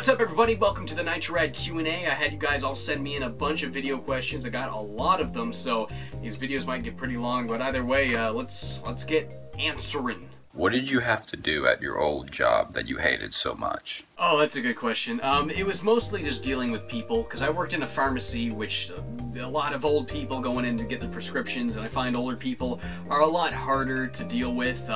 What's up, everybody? Welcome to the NitroRad Q&A. I had you guys all send me in a bunch of video questions. I got a lot of them, so these videos might get pretty long, but either way, let's get answering. What did you have to do at your old job that you hated so much? Oh, that's a good question. It was mostly just dealing with people, because I worked in a pharmacy, which a lot of old people going in to get their prescriptions, and I find older people are a lot harder to deal with.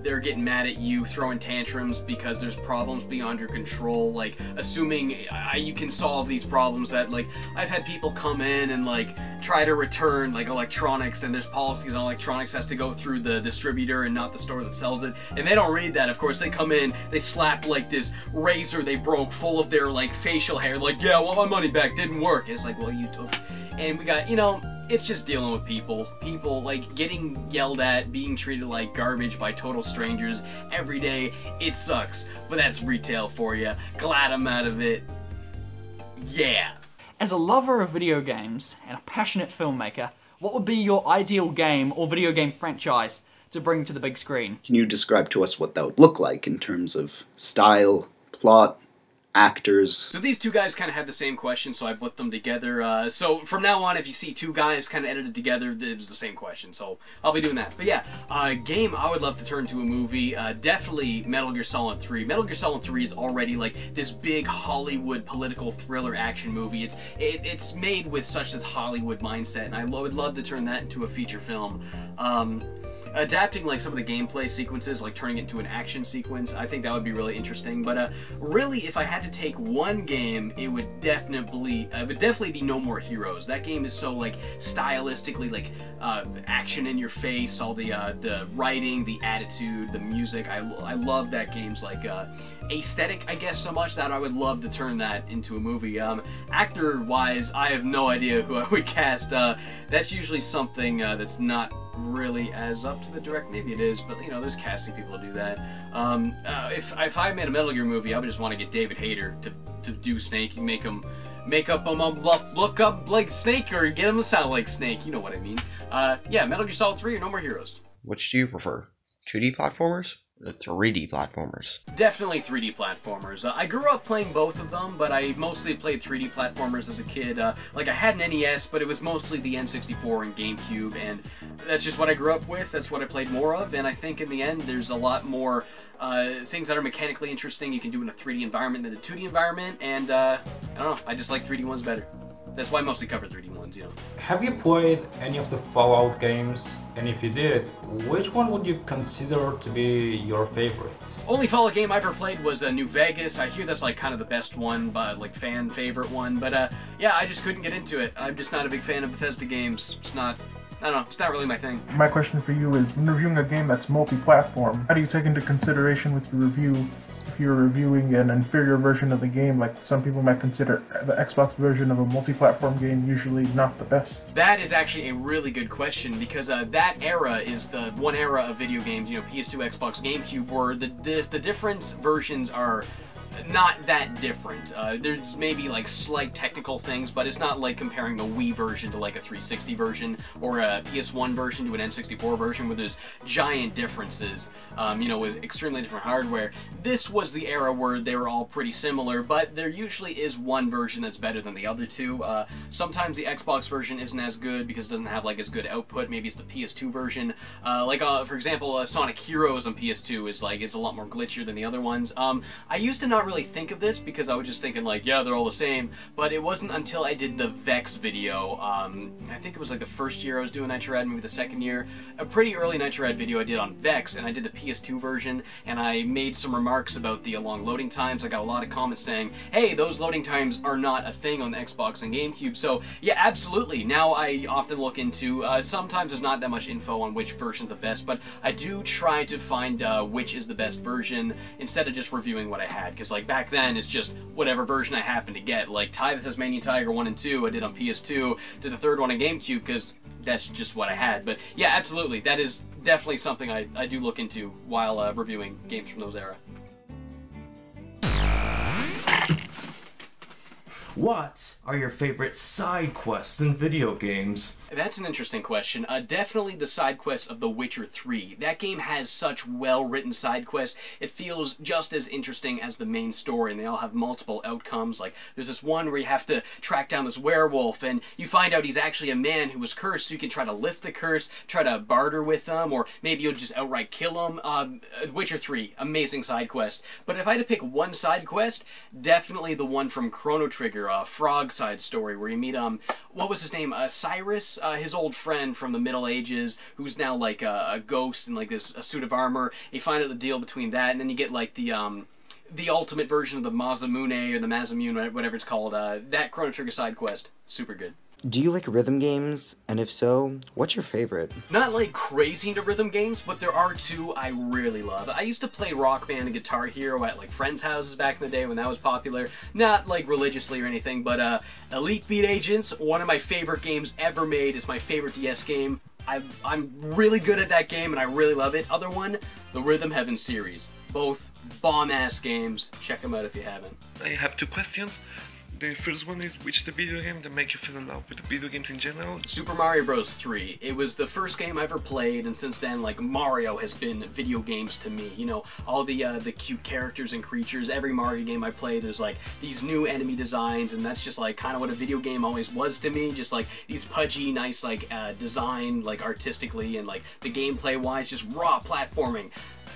They're getting mad at you, throwing tantrums because there's problems beyond your control, like assuming you can solve these problems. That, like, I've had people come in and like try to return like electronics, and there's policies on electronics has to go through the distributor and not the store that sells it, and they don't read that. Of course, they come in, they slap like this razor they broke full of their like facial hair, like, yeah, well, my money back didn't work. It's like, well, you took. And we got, you know, it's just dealing with people like getting yelled at, being treated like garbage by total strangers every day. It sucks, but that's retail for you. Glad I'm out of it. Yeah. As a lover of video games and a passionate filmmaker, what would be your ideal game or video game franchise to bring to the big screen? Can you describe to us what that would look like in terms of style, plot, actors? So these two guys kind of had the same question, so I put them together. So from now on, if you see two guys kind of edited together, it was the same question, so I'll be doing that. But yeah, game I would love to turn into a movie, definitely Metal Gear Solid 3. Metal Gear Solid 3 is already like this big Hollywood political thriller action movie. It's made with such this Hollywood mindset, and I would love to turn that into a feature film. Adapting like some of the gameplay sequences, like turning it into an action sequence, I think that would be really interesting. But really, if I had to take one game, it would definitely be No More Heroes. That game is so like stylistically like action in your face, all the writing, the attitude, the music. I love that game's like aesthetic, I guess, so much that I would love to turn that into a movie. Actor-wise, I have no idea who I would cast. That's usually something that's not really as up to the direct. Maybe it is, but you know, there's casting people to do that. If I made a Metal Gear movie, I would just want to get David Hayter to do Snake and make up look up like Snake, or get him to sound like Snake. You know what I mean? Yeah, Metal Gear Solid 3 or No More Heroes. Which do you prefer? 2D platformers? 3D platformers? Definitely 3D platformers. I grew up playing both of them, but I mostly played 3D platformers as a kid. Like, I had an NES, but it was mostly the N64 and GameCube, and that's just what I grew up with. That's what I played more of, and I think in the end there's a lot more things that are mechanically interesting you can do in a 3D environment than a 2D environment, and I don't know, I just like 3D ones better. That's why I mostly cover 3D ones, you know. Have you played any of the Fallout games? And if you did, which one would you consider to be your favorite? Only Fallout game I ever played was New Vegas. I hear that's like kind of the best one, but like fan favorite one. But yeah, I just couldn't get into it. I'm just not a big fan of Bethesda games. It's not, I don't know, it's not really my thing. My question for you is, when reviewing a game that's multi-platform, how do you take into consideration with your review if you're reviewing an inferior version of the game, like some people might consider the Xbox version of a multi-platform game usually not the best? That is actually a really good question, because that era is the one era of video games, you know, PS2, Xbox, GameCube, where the different versions are not that different. There's maybe like slight technical things, but it's not like comparing the Wii version to like a 360 version or a PS1 version to an N64 version where there's giant differences, you know, with extremely different hardware. This was the era where they were all pretty similar, but there usually is one version that's better than the other two. Sometimes the Xbox version isn't as good because it doesn't have like as good output. Maybe it's the PS2 version. For example, Sonic Heroes on PS2 is like, it's a lot more glitchier than the other ones. I used to not really think of this because I was just thinking like, yeah, they're all the same, but it wasn't until I did the Vex video, I think it was like the first year I was doing NitroRad, maybe the second year, a pretty early NitroRad video I did on Vex, and I did the PS2 version, and I made some remarks about the long loading times. I got a lot of comments saying, hey, those loading times are not a thing on the Xbox and GameCube. So yeah, absolutely. Now I often look into, sometimes there's not that much info on which version's the best, but I do try to find which is the best version instead of just reviewing what I had, because like back then it's just whatever version I happened to get. Like Ty the Tasmanian Tiger 1 and 2 I did on PS2, did the third one on GameCube because that's just what I had. But yeah, absolutely, that is definitely something I do look into while reviewing games from those era. What are your favorite side quests in video games? That's an interesting question. Definitely the side quests of The Witcher 3. That game has such well-written side quests. It feels just as interesting as the main story, and they all have multiple outcomes. Like, there's this one where you have to track down this werewolf, and you find out he's actually a man who was cursed, so you can try to lift the curse, try to barter with him, or maybe you'll just outright kill him. Witcher 3, amazing side quest. But if I had to pick one side quest, definitely the one from Chrono Trigger, Frog side story, where you meet, what was his name? Cyrus? His old friend from the Middle Ages, who's now like a ghost in like this a suit of armor. You find out the deal between that, and then you get like the ultimate version of the Masamune or the Masamune, whatever it's called. That Chrono Trigger side quest, super good. Do you like rhythm games? And if so, what's your favorite? Not like crazy into rhythm games, but there are two I really love. I used to play Rock Band and Guitar Hero at like friends' houses back in the day when that was popular. Not like religiously or anything, but Elite Beat Agents, one of my favorite games ever made. It's my favorite DS game. I'm really good at that game and I really love it. Other one, the Rhythm Heaven series. Both bomb-ass games. Check them out if you haven't. I have two questions. The first one is, which the video game that make you fall in love with the video games in general? Super Mario Bros. 3. It was the first game I ever played, and since then, like, Mario has been video games to me. You know, all the cute characters and creatures. Every Mario game I play, there's like these new enemy designs, and that's just like kind of what a video game always was to me. Just like these pudgy, nice like design, like artistically, and like the gameplay wise, just raw platforming.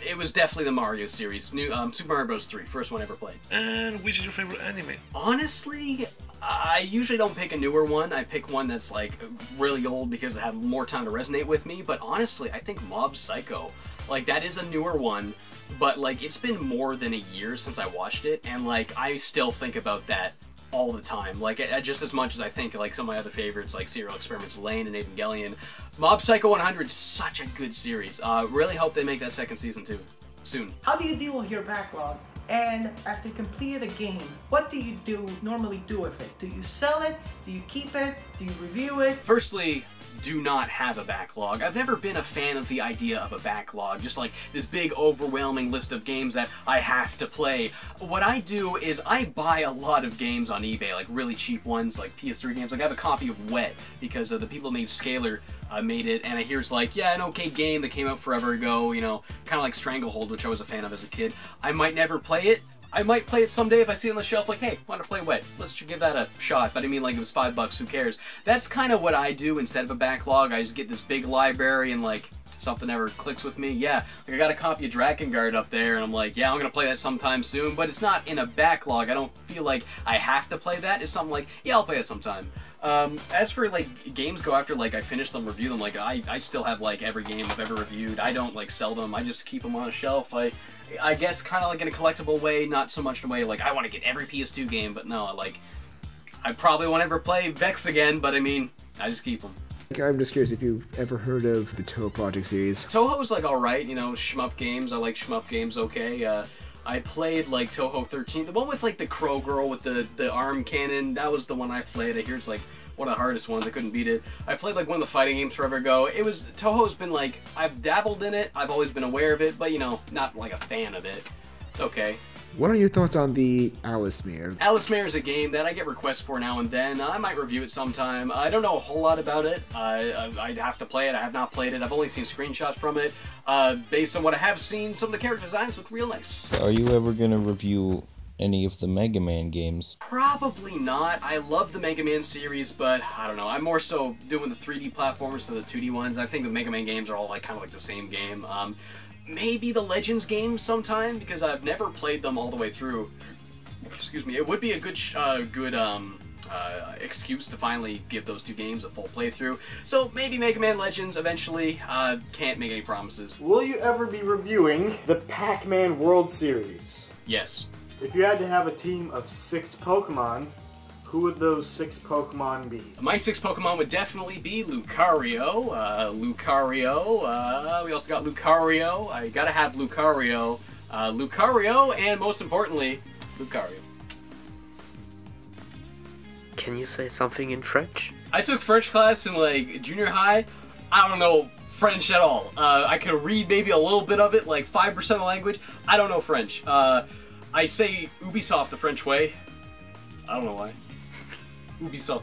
It was definitely the Mario series. New Super Mario Bros. 3, first one I ever played. And which is your favorite anime? Honestly, I usually don't pick a newer one. I pick one that's like really old because it had more time to resonate with me. But honestly, I think Mob Psycho. Like, that is a newer one, but like it's been more than a year since I watched it, and like I still think about that all the time, like just as much as I think like some of my other favorites like Serial Experiments Lain and Evangelion. Mob Psycho 100 is such a good series. Really hope they make that second season too, soon. How do you deal with your backlog? And after you complete a game, what do you normally do with it? Do you sell it? Do you keep it? Do you review it? Firstly, do not have a backlog. I've never been a fan of the idea of a backlog, just like this big overwhelming list of games that I have to play. What I do is I buy a lot of games on eBay, like really cheap ones, like PS3 games. Like I have a copy of Wet because the people who made Scalar made it, and I hear it's like, yeah, an okay game that came out forever ago, you know, kind of like Stranglehold, which I was a fan of as a kid. I might never play it. I might play it someday if I see it on the shelf, like, hey, want to play Wet? Let's give that a shot. But I mean, like, it was $5, who cares? That's kind of what I do instead of a backlog. I just get this big library and, like, something never clicks with me. Yeah, like, I got a copy of Drakengard up there, and I'm like, yeah, I'm going to play that sometime soon. But it's not in a backlog. I don't feel like I have to play that. It's something like, yeah, I'll play it sometime. As for, like, games go after, like, I finish them, review them, like, I still have, like, every game I've ever reviewed. I don't, like, sell them. I just keep them on a shelf. I guess kind of like in a collectible way, not so much in a way like I want to get every PS2 game, but no, I probably won't ever play Vex again, but I mean, I just keep them. I'm just curious if you've ever heard of the Touhou Project series. Touhou's like alright, you know, shmup games. I like shmup games okay. I played like Touhou 13, the one with like the crow girl with the arm cannon. That was the one I played. I hear it's like one of the hardest ones. I couldn't beat it. I played like one of the fighting games forever ago. Touhou's been like, I've dabbled in it. I've always been aware of it, but you know, not like a fan of it. It's okay. What are your thoughts on the Alismere? Alismere is a game that I get requests for now and then. I might review it sometime. I don't know a whole lot about it. I'd have to play it. I have not played it. I've only seen screenshots from it. Based on what I have seen, some of the character designs look real nice. Are you ever going to review any of the Mega Man games? Probably not. I love the Mega Man series, but I don't know. I'm more so doing the 3D platformers than the 2D ones. I think the Mega Man games are all like kind of like the same game. Maybe the Legends games sometime, because I've never played them all the way through. Excuse me. It would be a good excuse to finally give those two games a full playthrough. So maybe Mega Man Legends eventually. Can't make any promises. Will you ever be reviewing the Pac-Man World Series? Yes. If you had to have a team of 6 Pokemon, who would those 6 Pokemon be? My 6 Pokemon would definitely be Lucario. We also got Lucario. I gotta have Lucario. Lucario, and most importantly, Lucario. Can you say something in French? I took French class in like junior high. I don't know French at all. I could read maybe a little bit of it, like 5% of the language. I don't know French. I say Ubisoft the French way. I don't know why. Ubisoft.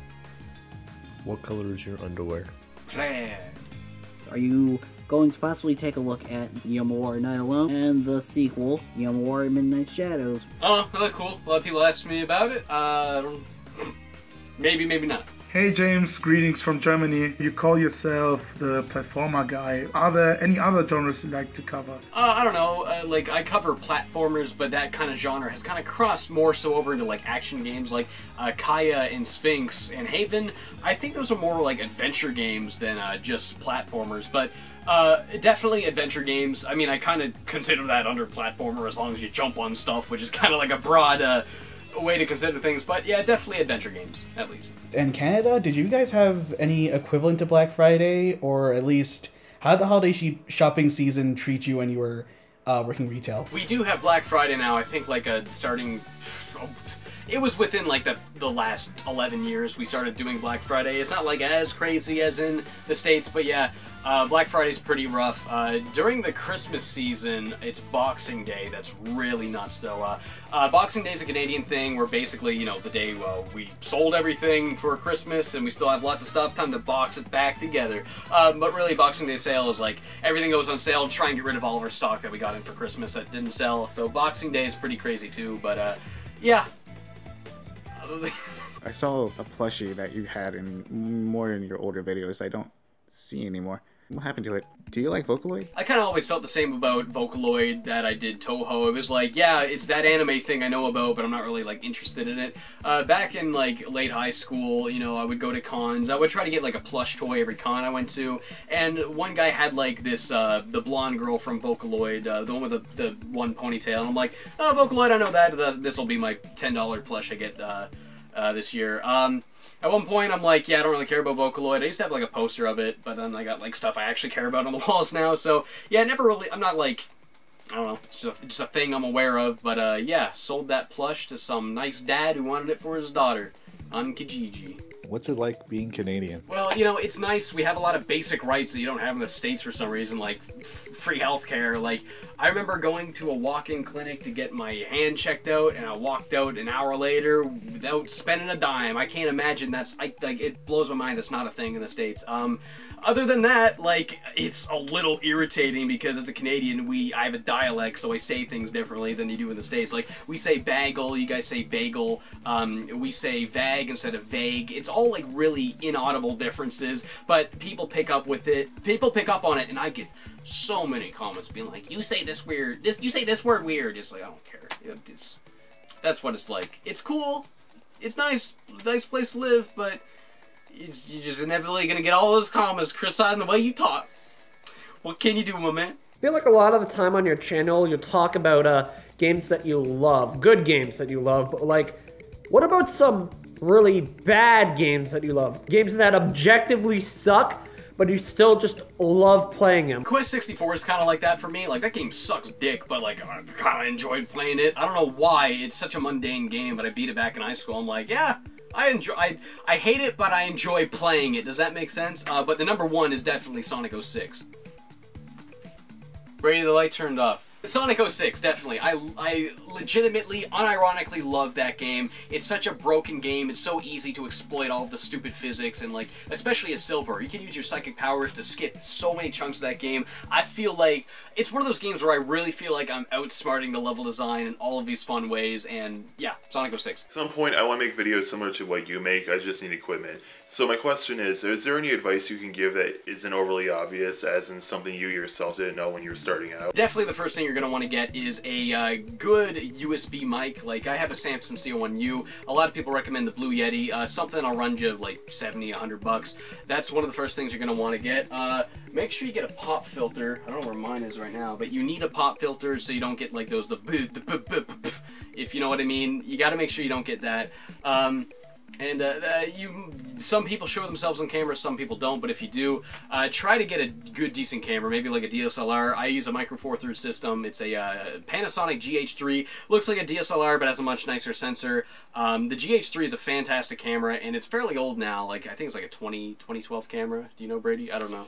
What color is your underwear? Red. Are you going to possibly take a look at Yamawari Night Alone and the sequel, Yamawari Midnight Shadows? Oh, well, cool. A lot of people asked me about it. Maybe, maybe not. Hey James, greetings from Germany. You call yourself the platformer guy. Are there any other genres you like to cover? I don't know, like I cover platformers, but that kind of genre has kind of crossed more so over into like action games like Kaya and Sphinx and Haven. I think those are more like adventure games than just platformers, but definitely adventure games. I mean, I kind of consider that under platformer as long as you jump on stuff, which is kind of like a broad way to consider things, but yeah, definitely adventure games, at least. In Canada, did you guys have any equivalent to Black Friday, or at least how did the holiday shopping season treat you when you were working retail? We do have Black Friday now. I think like starting, it was within like the last 11 years we started doing Black Friday. It's not like as crazy as in the States, but yeah, Black Friday's pretty rough. During the Christmas season, it's Boxing Day. That's really nuts, though. Boxing Day is a Canadian thing where basically, you know, the day we sold everything for Christmas and we still have lots of stuff, time to box it back together. But really, Boxing Day sale is like everything goes on sale to try and get rid of all of our stock that we got in for Christmas that didn't sell. So Boxing Day is pretty crazy, too. But, yeah. I saw a plushie that you had in more in your older videos I don't see anymore. What happened to it? Do you like Vocaloid? I kind of always felt the same about Vocaloid that I did Toho. It was like, yeah, it's that anime thing I know about, but I'm not really, like, interested in it. Back in, like, late high school, you know, I would go to cons. I would try to get, like, a plush toy every con I went to, and one guy had, like, this, the blonde girl from Vocaloid, the one with the one ponytail, and I'm like, oh, Vocaloid, I know that. This will be my $10 plush I get, this year. At one point, I'm like, yeah, I don't really care about Vocaloid. I used to have, like, a poster of it, but then I got, like, stuff I actually care about on the walls now, so, yeah, never really, I'm not, like, I don't know, just a thing I'm aware of, but, yeah, sold that plush to some nice dad who wanted it for his daughter on Kijiji. What's it like being Canadian? Well, you know, it's nice. We have a lot of basic rights that you don't have in the States for some reason, like free healthcare. Like, I remember going to a walk-in clinic to get my hand checked out, and I walked out an hour later without spending a dime. I can't imagine like, it blows my mind that's not a thing in the States. Other than that, like, it's a little irritating because as a Canadian, I have a dialect, so I say things differently than you do in the States. Like, we say bagel, you guys say bagel, we say vag instead of vague. It's all, like, really inaudible differences, but people pick up with it. People pick up on it, and I get so many comments being like, you say this weird, you say this word weird. It's like, I don't care. That's what it's like. It's cool. It's nice place to live, but you're just inevitably gonna get all those comments criticizing the way you talk. What can you do, my man? I feel like a lot of the time on your channel you talk about games that you love, good games that you love, but like, what about some really bad games that you love? Games that objectively suck, but you still just love playing them. Quest 64 is kind of like that for me. Like, that game sucks dick, but like, I kind of enjoyed playing it. I don't know why. It's such a mundane game, but I beat it back in high school. I'm like, yeah, I hate it, but I enjoy playing it. Does that make sense? But the number one is definitely Sonic 06. Brady, the light turned off. Sonic 06, definitely. I legitimately, unironically love that game. It's such a broken game. It's so easy to exploit all of the stupid physics, and like, especially as Silver, you can use your psychic powers to skip so many chunks of that game. I feel like it's one of those games where I really feel like I'm outsmarting the level design in all of these fun ways, and yeah, Sonic 06. At some point, I want to make videos similar to what you make. I just need equipment. So my question is there any advice you can give that isn't overly obvious, as in something you yourself didn't know when you were starting out? Definitely the first thing you're going to want to get is a good USB mic. Like, I have a Samson CO1U. A lot of people recommend the Blue Yeti. Something that'll run you like 70, 100 bucks. That's one of the first things you're going to want to get. Make sure you get a pop filter. I don't know where mine is right now, but you need a pop filter so you don't get like those, if you know what I mean. You got to make sure you don't get that. Some people show themselves on camera, some people don't, but if you do, try to get a good, decent camera, maybe like a DSLR. I use a Micro Four Thirds system. It's a Panasonic GH3. Looks like a DSLR, but has a much nicer sensor. The GH3 is a fantastic camera, and it's fairly old now. Like, I think it's like a 2012 camera. Do you know, Brady? I don't know.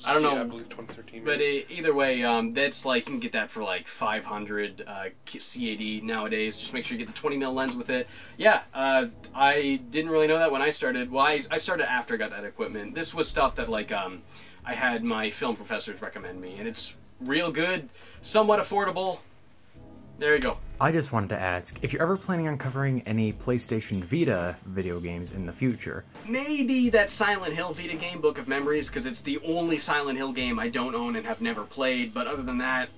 I don't know. Yeah, I believe 2013. But either way, that's like, you can get that for like 500 CAD nowadays. Just make sure you get the 20mm lens with it. Yeah, I didn't really know that when I started. Well, I started after I got that equipment. This was stuff that like I had my film professors recommend me, and it's real good, somewhat affordable. There you go. I just wanted to ask if you're ever planning on covering any PlayStation Vita video games in the future. Maybe that Silent Hill Vita game, Book of Memories, because it's the only Silent Hill game I don't own and have never played, but other than that,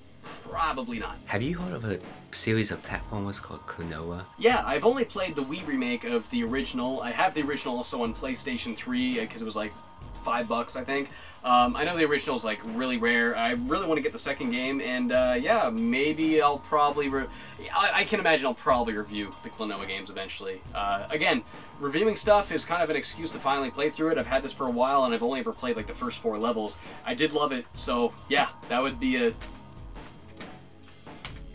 probably not. Have you heard of a series of platformers called Klonoa? Yeah, I've only played the Wii remake of the original. I have the original also on PlayStation 3, because it was like $5, I think. I know the original is like really rare. I really want to get the second game, and yeah, maybe I'll probably I can imagine I'll probably review the Klonoa games eventually. Again, reviewing stuff is kind of an excuse to finally play through it. I've had this for a while, and I've only ever played like the first 4 levels. I did love it, so yeah, that would be a...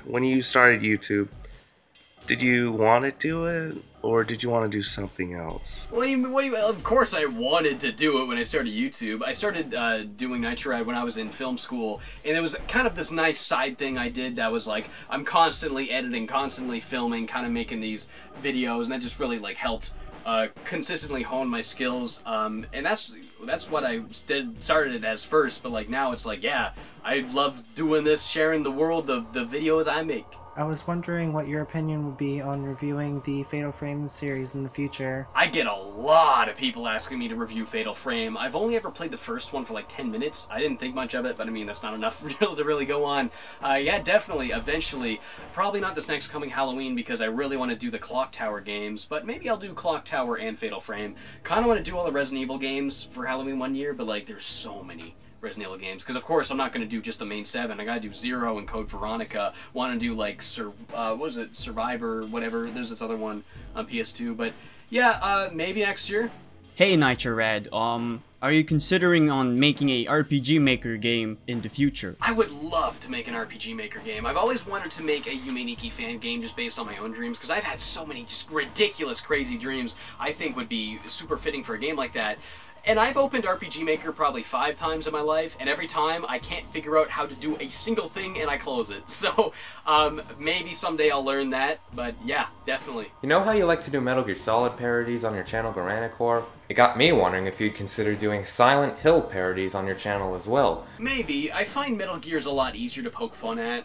When you started YouTube, did you want to do it, or did you want to do something else? What do you mean? Of course I wanted to do it when I started YouTube. I started doing Nitrorad when I was in film school, and it was kind of this nice side thing I did that was like, I'm constantly editing, constantly filming, kind of making these videos, and that just really like helped consistently hone my skills. And that's what I started it as first, but like now it's like, yeah, I love doing this, sharing the world, the videos I make. I was wondering what your opinion would be on reviewing the Fatal Frame series in the future. I get a lot of people asking me to review Fatal Frame. I've only ever played the first one for like 10 minutes. I didn't think much of it, but I mean, that's not enough to really go on. Yeah, definitely, eventually. Probably not this next coming Halloween because I really want to do the Clock Tower games, but maybe I'll do Clock Tower and Fatal Frame. Kind of want to do all the Resident Evil games for Halloween one year, but like, there's so many Resident Evil games, because of course I'm not going to do just the main 7. I gotta do 0 and Code Veronica. Want to do like what was it, Survivor, whatever. There's this other one on PS2, but yeah, maybe next year. Hey Nitrorad, are you considering on making a RPG Maker game in the future? I would love to make an RPG Maker game. I've always wanted to make a Yume Nikki fan game just based on my own dreams, because I've had so many just ridiculous, crazy dreams I think would be super fitting for a game like that. And I've opened RPG Maker probably 5 times in my life, and every time I can't figure out how to do a single thing and I close it. So, maybe someday I'll learn that, but yeah, definitely. You know how you like to do Metal Gear Solid parodies on your channel, Garanicore? It got me wondering if you'd consider doing Silent Hill parodies on your channel as well. Maybe. I find Metal Gear's a lot easier to poke fun at.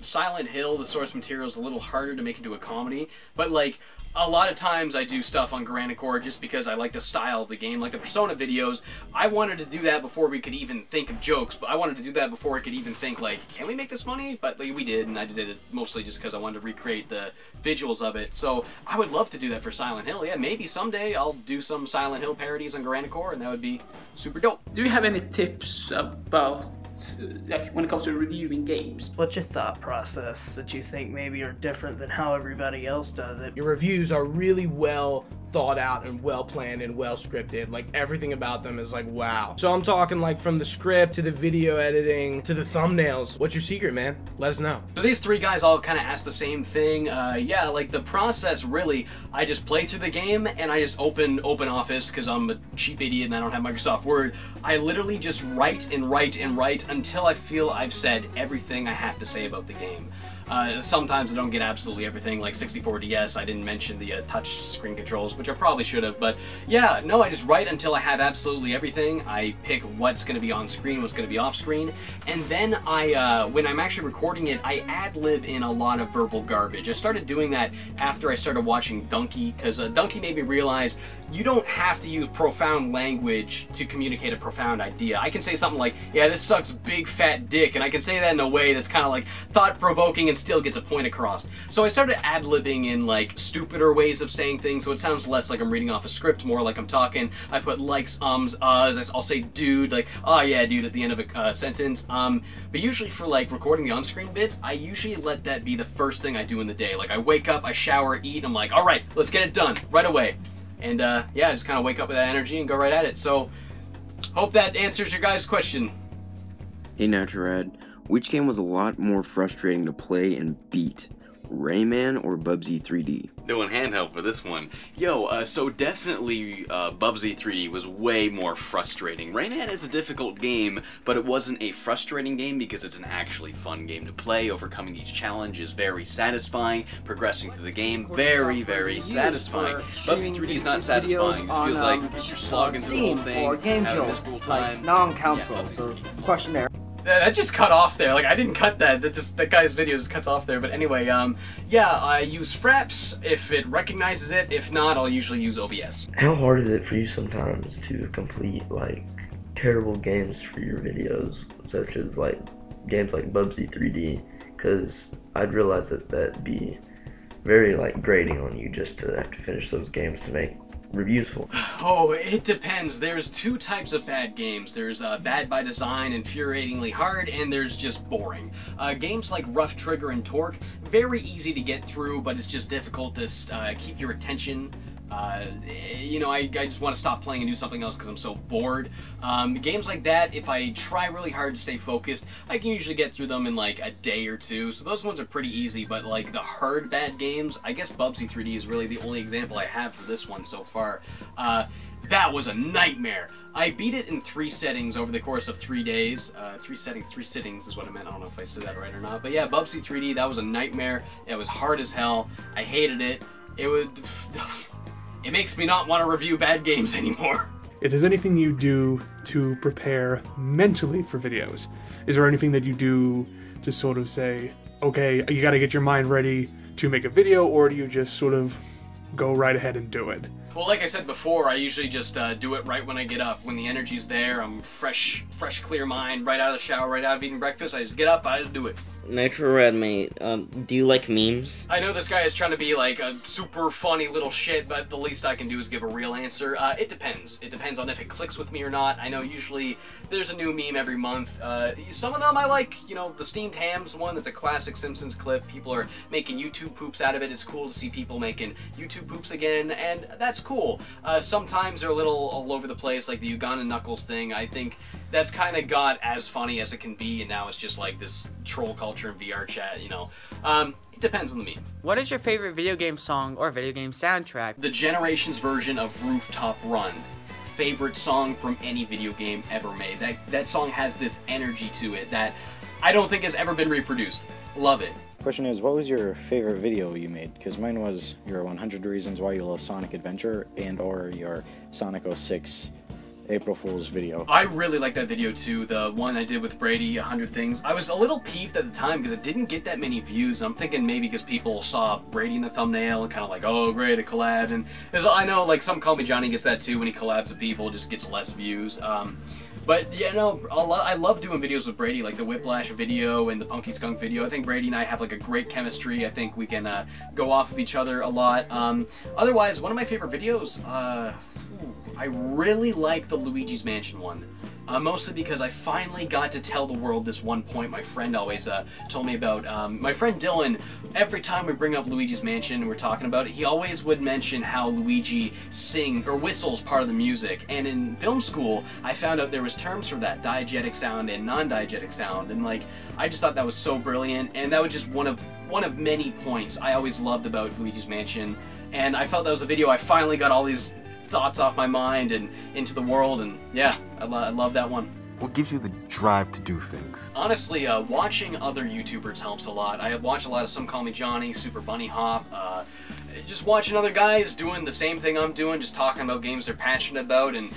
Silent Hill, the source material, is a little harder to make into a comedy, but like, a lot of times I do stuff on Garanicore just because I like the style of the game, like the Persona videos. I wanted to do that before we could even think of jokes, but I wanted to do that before I could even think like, can we make this funny? But like, we did, and I did it mostly just because I wanted to recreate the visuals of it. So I would love to do that for Silent Hill. Yeah, maybe someday I'll do some Silent Hill parodies on Garanicore, and that would be super dope. Do you have any tips about like when it comes to reviewing games? What's your thought process that you think maybe are different than how everybody else does it? Your reviews are really well thought out and well planned and well scripted. Like, everything about them is like, wow. So I'm talking like from the script to the video editing to the thumbnails. What's your secret, man? Let us know. So these 3 guys all kind of asked the same thing. Yeah, like the process really, I just play through the game and I just open Office because I'm a cheap idiot and I don't have Microsoft Word. I literally just write and write and write until I feel I've said everything I have to say about the game. Sometimes I don't get absolutely everything, like 64DS, I didn't mention the touch screen controls, which I probably should have, but yeah, no, I just write until I have absolutely everything. I pick what's going to be on screen, what's going to be off screen, and then when I'm actually recording it, I ad-lib in a lot of verbal garbage. I started doing that after I started watching Dunkey, because Dunkey made me realize you don't have to use profound language to communicate a profound idea. I can say something like, yeah, this sucks big fat dick, and I can say that in a way that's kind of like thought-provoking and still gets a point across. So I started ad-libbing in like stupider ways of saying things, so it sounds less like I'm reading off a script, more like I'm talking. I put likes, ums, uhs, I'll say dude, like, oh yeah, dude, at the end of a sentence. But usually for like recording the on-screen bits, I usually let that be the first thing I do in the day. Like, I wake up, I shower, eat, and I'm like, all right, let's get it done right away. And yeah, I just kind of wake up with that energy and go right at it. So, hope that answers your guys' question. Hey Nitrorad, which game was a lot more frustrating to play and beat? Rayman or Bubsy 3D? Doing handheld for this one. Yo, so definitely Bubsy 3D was way more frustrating. Rayman is a difficult game, but it wasn't a frustrating game because it's an actually fun game to play. Overcoming each challenge is very satisfying. Progressing through the game, very, very satisfying. Bubsy 3D is not satisfying. It just feels like you're slogging through the whole thing, or having a GameKill, miserable like time. non-council, so questionnaire. That just cut off there. Like, I didn't cut that. That guy's video just cuts off there. But anyway, yeah, I use Fraps if it recognizes it. If not, I'll usually use OBS. How hard is it for you sometimes to complete, like, terrible games for your videos, such as, like, games like Bubsy 3D? Because I'd realize that that'd be very, like, grating on you just to have to finish those games to make reviews for. Oh, it depends. There's two types of bad games. There's bad by design, infuriatingly hard, and there's just boring. Games like Rough Trigger and Torque, very easy to get through, but it's just difficult to keep your attention. You know, I just want to stop playing and do something else because I'm so bored. Games like that, if I try really hard to stay focused, I can usually get through them in like a day or two, so those ones are pretty easy. But like the hard bad games, I guess Bubsy 3D is really the only example I have for this one so far. That was a nightmare. I beat it in 3 settings over the course of 3 days. 3 sittings is what I meant. I don't know if I said that right or not. But yeah, Bubsy 3D, that was a nightmare. It was hard as hell. I hated it. It makes me not want to review bad games anymore. If there's anything you do to prepare mentally for videos, is there anything that you do to sort of say, okay, you gotta get your mind ready to make a video, or do you just sort of go right ahead and do it? Well, like I said before, I usually just do it right when I get up. When the energy's there, I'm fresh, clear mind, right out of the shower, right out of eating breakfast. I just get up, I just do it. Nitro Red, mate, do you like memes? I know this guy is trying to be like a super funny little shit, but the least I can do is give a real answer. It depends. It depends on if it clicks with me or not. I know usually there's a new meme every month. Some of them I like, you know, the Steamed Hams one, that's a classic Simpsons clip. People are making YouTube poops out of it. It's cool to see people making YouTube poops again, and that's cool. Sometimes they're a little all over the place, like the Ugandan Knuckles thing. I think that's kind of got as funny as it can be, and now it's just like this troll culture in VR chat, you know. It depends on the meme. What is your favorite video game song or video game soundtrack? The Generations version of Rooftop Run. Favorite song from any video game ever made. That song has this energy to it that I don't think has ever been reproduced. Love it. Question is, what was your favorite video you made? Because mine was your 100 Reasons Why You Love Sonic Adventure and or your Sonic 06 April Fool's video. I really like that video too, the one I did with Brady, 100 Things. I was a little peeved at the time because it didn't get that many views. I'm thinking maybe because people saw Brady in the thumbnail and kind of like, oh great, a collab. And I know like some Call Me Johnny gets that too when he collabs with people, just gets less views. But yeah, no, I love doing videos with Brady, like the Whiplash video and the Punky Skunk video. I think Brady and I have like a great chemistry. I think we can go off of each other a lot. Otherwise, one of my favorite videos, I really like the Luigi's Mansion one. Mostly because I finally got to tell the world this one point my friend always told me about. My friend Dylan, every time we bring up Luigi's Mansion and we're talking about it, he always would mention how Luigi whistles part of the music. And in film school, I found out there was terms for that, diegetic sound and non-diegetic sound. And like, I just thought that was so brilliant. And that was just one of many points I always loved about Luigi's Mansion. And I felt that was a video I finally got all these thoughts off my mind and into the world, and yeah, I love that one. What gives you the drive to do things? Honestly, watching other YouTubers helps a lot. I watch a lot of Some Call Me Johnny, Super Bunny Hop, just watching other guys doing the same thing I'm doing, just talking about games they're passionate about, and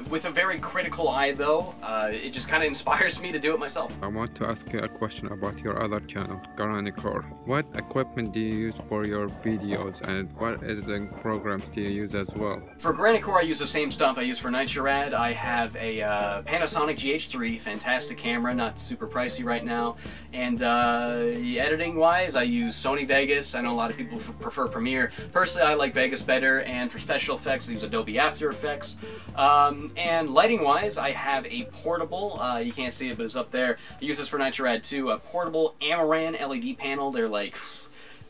with a very critical eye though, it just kind of inspires me to do it myself. I want to ask you a question about your other channel, Garanicor. What equipment do you use for your videos, and what editing programs do you use as well? For Garanicor, I use the same stuff I use for Nitrorad. I have a Panasonic GH3, fantastic camera, not super pricey right now. And editing wise, I use Sony Vegas. I know a lot of people prefer Premiere. Personally, I like Vegas better, and for special effects, I use Adobe After Effects. And lighting-wise, I have a portable, you can't see it, but it's up there. I use this for Nitrorad too, a portable Amaran LED panel. They're like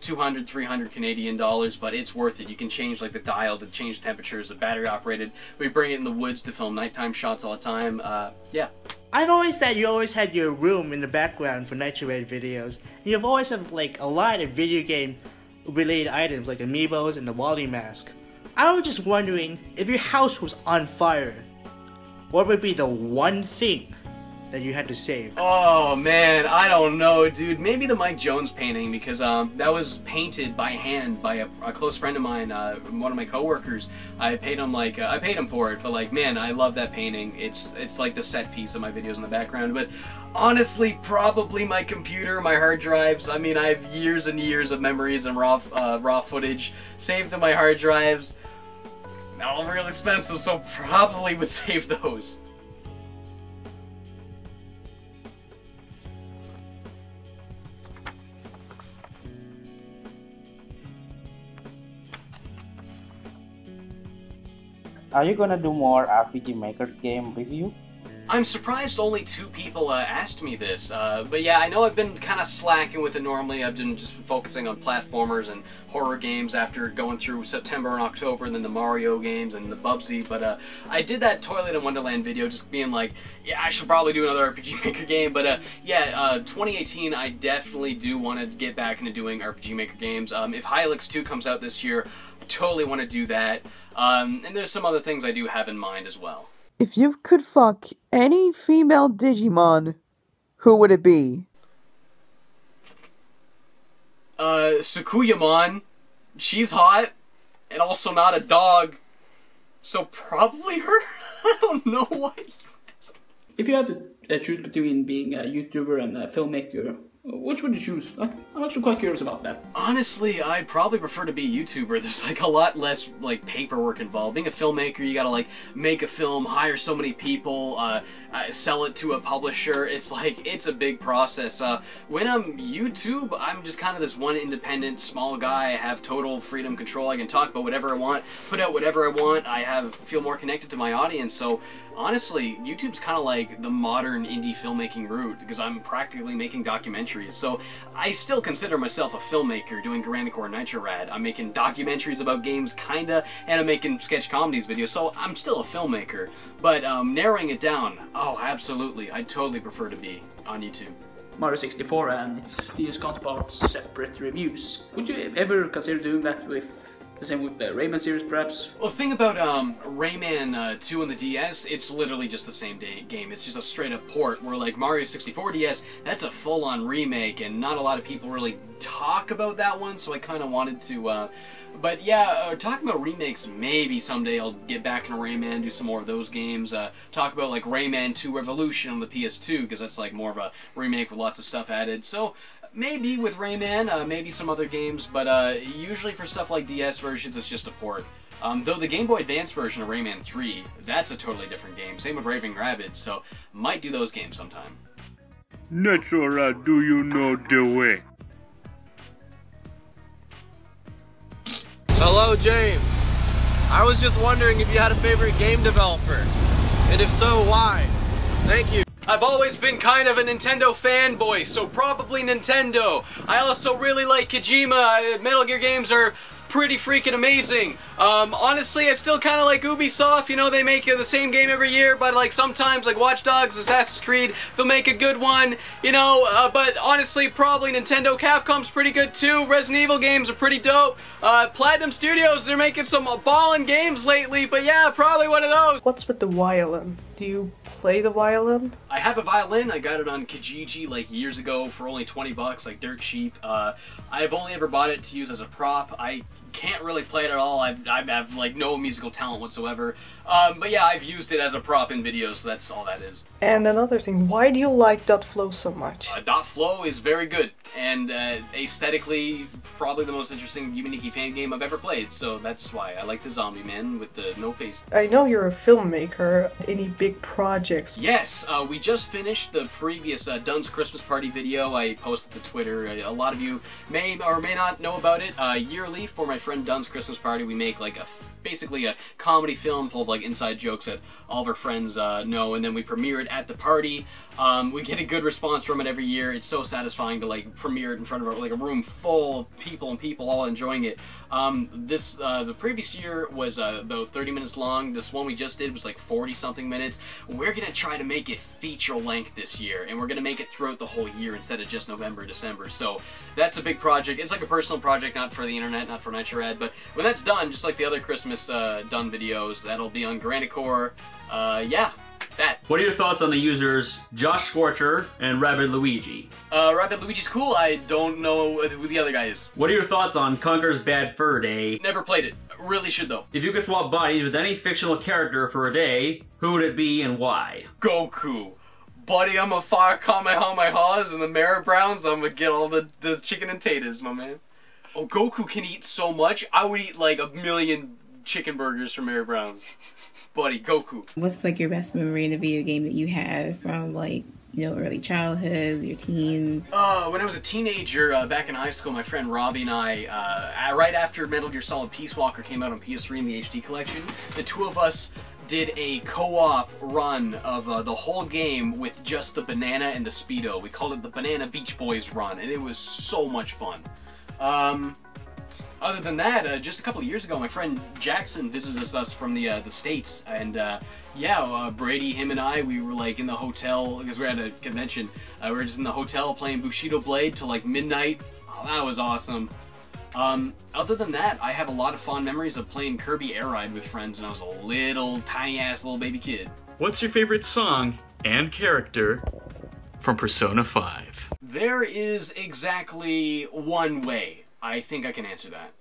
200, 300 Canadian dollars, but it's worth it. You can change like the dial to change temperatures, the battery operated. We bring it in the woods to film nighttime shots all the time. Yeah. I've always said you always had your room in the background for Nitro Red videos. And you've always had like a lot of video game related items like amiibos and the Wally mask. I was just wondering, if your house was on fire, what would be the one thing that you had to save? Oh man, I don't know, dude. Maybe the Mike Jones painting, because that was painted by hand by a close friend of mine, one of my coworkers. I paid him like I paid him for it, but like, man, I love that painting. It's like the set piece of my videos in the background. But honestly, probably my computer, my hard drives. I mean, I have years and years of memories and raw footage saved to my hard drives. All real expensive, so probably would save those. Are you gonna do more RPG Maker game review? I'm surprised only 2 people asked me this, but yeah, I know I've been kind of slacking with it normally. I've been just focusing on platformers and horror games after going through September and October, and then the Mario games and the Bubsy, but I did that Toilet in Wonderland video just being like, yeah, I should probably do another RPG Maker game, but yeah, 2018, I definitely do want to get back into doing RPG Maker games. If Hylics 2 comes out this year, I totally want to do that, and there's some other things I do have in mind as well. If you could fuck any female Digimon, who would it be? Sakuyamon. She's hot, and also not a dog, so probably her? I don't know why. If you had to choose between being a YouTuber and a filmmaker, which would you choose? I'm actually quite curious about that. Honestly, I'd probably prefer to be a YouTuber. There's like a lot less like paperwork involved. Being a filmmaker, you gotta like make a film, hire so many people, sell it to a publisher. It's like, it's a big process. When I'm YouTube, I'm just kind of this one independent small guy. I have total freedom, control. I can talk about whatever I want, put out whatever I want. I feel more connected to my audience. So honestly, YouTube's kind of like the modern indie filmmaking route, because I'm practically making documentaries. So I still consider myself a filmmaker doing Garanicore and Nitro Rad. I'm making documentaries about games, kinda, and I'm making sketch comedies videos, so I'm still a filmmaker. But narrowing it down, oh, absolutely, I'd totally prefer to be on YouTube. Mario 64 and its DS counterparts separate reviews. Would you ever consider doing that with the same with the Rayman series, perhaps? Well, the thing about Rayman 2 on the DS, it's literally just the same game. It's just a straight-up port, where like Mario 64 DS, that's a full-on remake, and not a lot of people really talk about that one, so I kind of wanted to, but yeah, talking about remakes, maybe someday I'll get back into Rayman, do some more of those games, talk about like Rayman 2 Revolution on the PS2, because that's like more of a remake with lots of stuff added, so maybe with Rayman, maybe some other games, but usually for stuff like DS versions, it's just a port. Though the Game Boy Advance version of Rayman 3, that's a totally different game. Same with Raving Rabbids, so might do those games sometime. Nitro Rad, do you know the way? Hello, James. I was just wondering if you had a favorite game developer, and if so, why? Thank you. I've always been kind of a Nintendo fanboy, so probably Nintendo. I also really like Kojima. Metal Gear games are pretty freaking amazing. Honestly, I still kind of like Ubisoft. You know, they make the same game every year, but like sometimes, like Watch Dogs, Assassin's Creed, they'll make a good one, you know, but honestly, probably Nintendo. Capcom's pretty good too. Resident Evil games are pretty dope. Platinum Studios, they're making some ballin' games lately, but yeah, probably one of those. What's with the violin? Do you play the violin? I have a violin. I got it on Kijiji like years ago for only 20 bucks, like dirt cheap. I've only ever bought it to use as a prop. I can't really play it at all. I have like no musical talent whatsoever. But yeah, I've used it as a prop in videos, so that's all that is. And another thing, why do you like Dot Flow so much? Dot Flow is very good, and aesthetically, probably the most interesting Yuminiki fan game I've ever played, so that's why I like the zombie man with the no face. I know you're a filmmaker. Any big projects? Yes, we just finished the previous Dunn's Christmas Party video I posted to Twitter. A lot of you may or may not know about it. Yearly, for my friend Dunn's Christmas party. We make like basically a comedy film full of like inside jokes that all of our friends know, and then we premiere it at the party. We get a good response from it every year. It's so satisfying to like premiere it in front of like a room full of people and people all enjoying it. The previous year was about 30 minutes long. This one we just did was like 40 something minutes. We're gonna try to make it feature length this year, and we're gonna make it throughout the whole year instead of just November, December. So that's a big project. It's like a personal project, not for the internet, not for NitroRad, but when that's done, just like the other Christmas Done videos, that'll be on Granicore. Yeah. That. What are your thoughts on the users Josh Scorcher and Rabbid Luigi? Rabbid Luigi's cool. I don't know who the other guy is. What are your thoughts on Conker's Bad Fur Day? Never played it. Really should though. If you could swap bodies with any fictional character for a day, who would it be and why? Goku. Buddy, I'm a fire Kamehamehas and the Mara Browns. I'm gonna get all the chicken and taters, my man. Oh, Goku can eat so much. I would eat like 1,000,000 chicken burgers from Mara Browns. Buddy, Goku. What's like your best memory in a video game that you had from like, you know, early childhood, your teens? When I was a teenager, back in high school, my friend Robbie and I, right after Metal Gear Solid Peace Walker came out on PS3 in the HD collection, the two of us did a co-op run of the whole game with just the banana and the Speedo. We called it the Banana Beach Boys run, and it was so much fun. Other than that, just a couple of years ago, my friend Jackson visited us from the States, and yeah, Brady, him and I, we were like in the hotel, because we were at a convention, we were just in the hotel playing Bushido Blade till like midnight. Oh, that was awesome. Other than that, I have a lot of fond memories of playing Kirby Air Ride with friends when I was a little, tiny-ass little baby kid. What's your favorite song and character from Persona 5? There is exactly one way I think I can answer that.